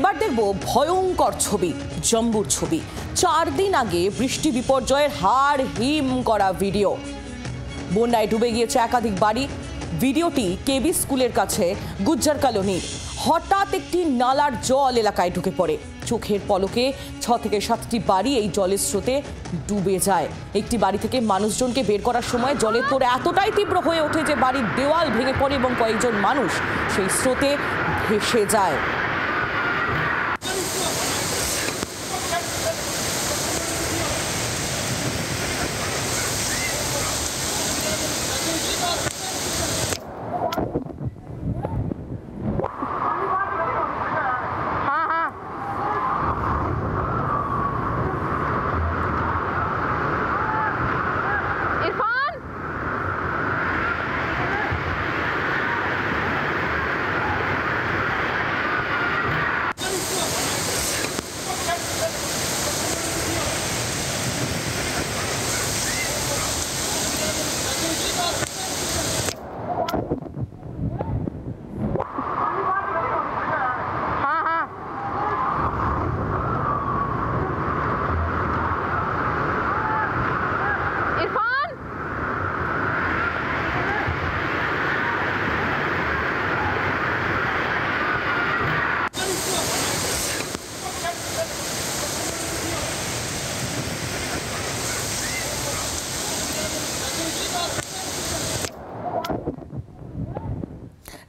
এবার দেখব ভয়ঙ্কর ছবি, জম্বুর ছবি। 4 দিন আগে বৃষ্টি বিপর্যয়ের হাড় হিম করা ভিডিও। বন্যায় ডুবে গিয়েছে একাধিক বাড়ি। ভিডিওটি কেবি স্কুলের কাছে গুজ্জার কলোনি। হঠাৎ একটি নালার জল এলাকায় ঢুকে পড়ে। চোখের পলকে 6 থেকে 7টি বাড়ি এই জলের স্রোতে ডুবে যায়। একটি বাড়ি থেকে মানুষজনকে বের করার সময় জলের তোড় এতটাই তীব্র হয়ে ওঠে যে বাড়ির দেওয়াল ভেঙে পড়ে এবং কয়েকজন মানুষ সেই স্রোতে ভেসে যায়।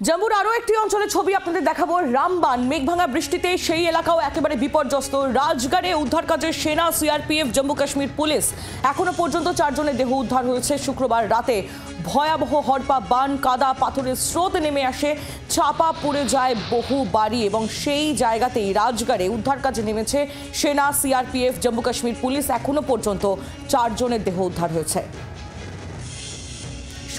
জম্মুর আরো একটি অঞ্চলের ছবি আপনাদের দেখাবো। রামবান। মেঘভাঙা বৃষ্টিতে সেই এলাকাও একেবারে বিপর্যস্ত। রাজগড়ে উদ্ধার কাজে সেনা, সিআরপিএফ, জম্মু কাশ্মীর পুলিশ। এখনো পর্যন্ত 4 জনের দেহ উদ্ধার হয়েছে। শুক্রবার রাতে ভয়াবহ হরপা বান, কাদা পাথরের স্রোত নেমে আসে, চাপা পড়ে যায় বহু বাড়ি এবং সেই জায়গাতেই রাজগড়ে উদ্ধার কাজে নেমেছে সেনা, সিআরপিএফ, জম্মু কাশ্মীর পুলিশ। এখনো পর্যন্ত 4 জনের দেহ উদ্ধার হয়েছে।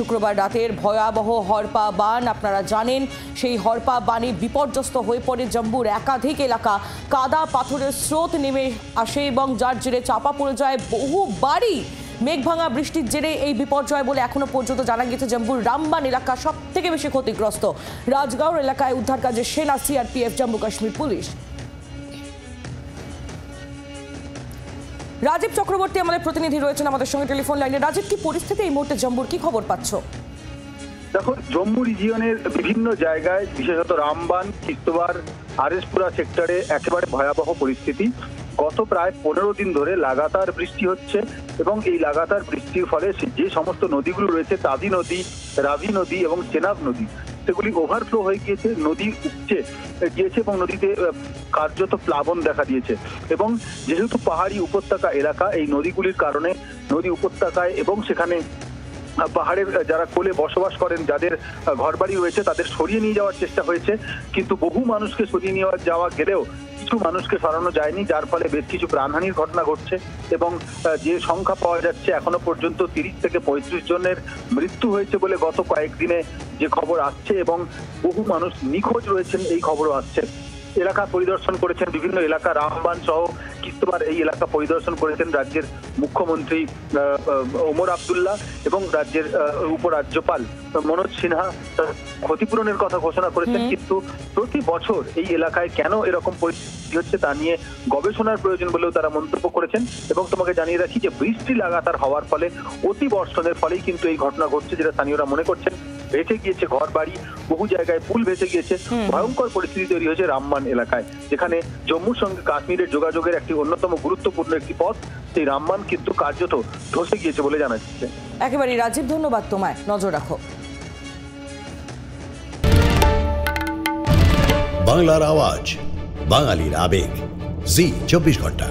শুক্রবার রাতের ভয়াবহ হরপা বান, আপনারা জানেন সেই হরপা বানে বিপর্যস্ত হয়ে পড়ে জম্মুর একাধিক এলাকা। কাদা পাথরের স্রোত নেমে আসে এবং যার জেরে চাপা পড়ে যায় বহু বাড়ি। মেঘভাঙা বৃষ্টির জেরে এই বিপর্যয় বলে এখনো পর্যন্ত জানা গেছে। জম্মুর রামবান এলাকা সব থেকে বেশি ক্ষতিগ্রস্ত। রাজগাঁও এলাকায় উদ্ধার কাজে সেনা, সিআরপিএফ, জম্মু কাশ্মীর পুলিশ। রাজীব চক্রবর্তী আমাদের প্রতিনিধি রয়েছেন আমাদের সঙ্গে টেলিফোন লাইনে। রাজীব, কি পরিস্থিতি এই মুহূর্তে জম্মুর, কি খবর পাচ্ছ? দেখো, জম্মু রিজিয়নের বিভিন্ন জায়গায়, বিশেষত রামবান, কিস্তোয়ার, আরএসপুরা সেক্টরে একেবারে ভয়াবহ পরিস্থিতি। গত প্রায় 15 দিন ধরে লাগাতার বৃষ্টি হচ্ছে এবং এই লাগাতার বৃষ্টির ফলে যে সমস্ত নদীগুলো রয়েছে, তাজি নদী, রাভি নদী এবং চেনাব নদী, সেগুলি ওভারফ্লো হয়ে গিয়েছে, নদী উপচে গিয়েছে এবং নদীতে কার্যত প্লাবন দেখা দিয়েছে। এবং যেহেতু পাহাড়ি উপত্যকা এলাকা, এই নদীগুলির কারণে নদী উপত্যকায় এবং সেখানে পাহাড়ের যারা কোলে বসবাস করেন, যাদের ঘরবাড়ি রয়েছে, তাদের সরিয়ে নিয়ে যাওয়ার চেষ্টা হয়েছে, কিন্তু বহু মানুষকে সরিয়ে নিয়ে যাওয়া গেলেও কিছু মানুষকে সরানো যায়নি, যার ফলে বেশ কিছু প্রাণহানির ঘটনা ঘটছে। এবং যে সংখ্যা পাওয়া যাচ্ছে, এখনো পর্যন্ত 30 থেকে 35 জনের মৃত্যু হয়েছে বলে গত কয়েকদিনে যে খবর আসছে, এবং বহু মানুষ নিখোঁজ রয়েছেন এই খবরও আসছে। এলাকা পরিদর্শন করেছেন বিভিন্ন এলাকা, রামবান সহ কিস্তোয়ার এই এলাকা পরিদর্শন করেছেন রাজ্যের মুখ্যমন্ত্রী ওমর আবদুল্লাহ এবং রাজ্যের উপরাজ্যপাল মনোজ সিনহা। ক্ষতিপূরণের কথা ঘোষণা করেছেন, কিন্তু প্রতি বছর এই এলাকায় কেন এরকম পরিস্থিতি হচ্ছে তা নিয়ে গবেষণার প্রয়োজন বলেও তারা মন্তব্য করেছেন। এবং তোমাকে জানিয়ে রাখি যে বৃষ্টি লাগাতার হওয়ার ফলে, অতি বর্ষণের ফলেই কিন্তু এই ঘটনা ঘটছে, যেটা স্থানীয়রা মনে করছেন। ভেসে গিয়েছে ঘর বাড়ি, বহু জায়গায় পুল ভেসে গিয়েছে। ভয়ঙ্কর পরিস্থিতি তৈরি হয়েছে রামবান এলাকায়, যেখানে জম্মুর সঙ্গে কাশ্মীরের যোগাযোগের একটি অন্যতম গুরুত্বপূর্ণ একটি পথ, সেই রামবান কিন্তু কার্যত ধসে গিয়েছে বলে জানা যাচ্ছে। একেবারে রাজীব, ধন্যবাদ তোমায়। নজর রাখো। বাংলার আওয়াজ, বাঙালির আবেগ, জি 24 ঘন্টা।